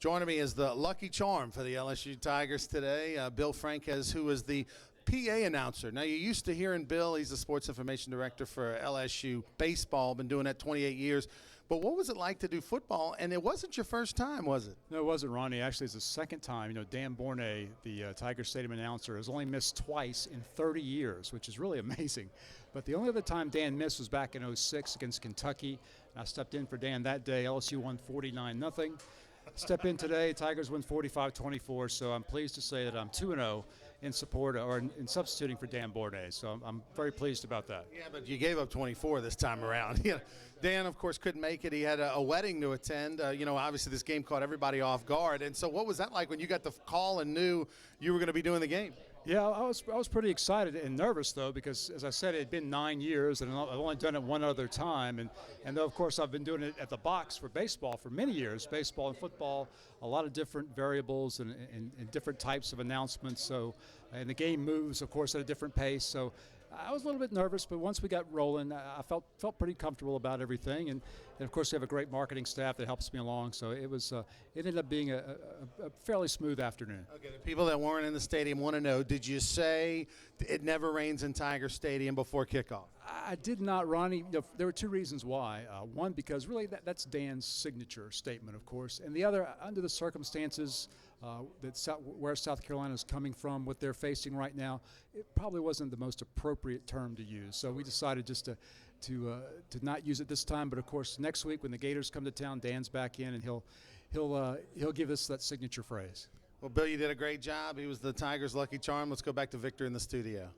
Joining me is the lucky charm for the LSU Tigers today, Bill Franques, who is the PA announcer. Now, you're used to hearing Bill. He's the sports information director for LSU baseball. Been doing that 28 years. But what was it like to do football? And it wasn't your first time, was it? No, it wasn't, Ronnie. Actually, it's the second time. You know, Dan Bornay, the Tiger Stadium announcer, has only missed twice in 30 years, which is really amazing. But the only other time Dan missed was back in '06 against Kentucky. And I stepped in for Dan that day. LSU won 49-0. Step in today, Tigers win 45-24, so I'm pleased to say that I'm 2-0 in support or in substituting for Dan Bornay. So I'm very pleased about that. Yeah, but you gave up 24 this time around. Dan, of course, couldn't make it. He had a wedding to attend. Obviously this game caught everybody off guard. And so what was that like when you got the call and knew you were going to be doing the game? Yeah, I was pretty excited and nervous, though, because, as I said, it had been 9 years, and I've only done it one other time. And though, of course, I've been doing it at the box for baseball for many years, baseball and football, a lot of different variables and different types of announcements. So, and the game moves, of course, at a different pace. So I was a little bit nervous, but once we got rolling, I felt pretty comfortable about everything. And of course, we have a great marketing staff that helps me along. So it ended up being a fairly smooth afternoon. Okay, the people that weren't in the stadium want to know, did you say it never rains in Tiger Stadium before kickoff? I did not, Ronnie. There were two reasons why. One, because really that's Dan's signature statement, of course. And the other, under the circumstances where South Carolina is coming from, what they're facing right now, it probably wasn't the most appropriate term to use. So we decided just to not use it this time. But of course, next week when the Gators come to town, Dan's back in, and he'll give us that signature phrase. Well, Bill, you did a great job. He was the Tigers' lucky charm. Let's go back to Victor in the studio.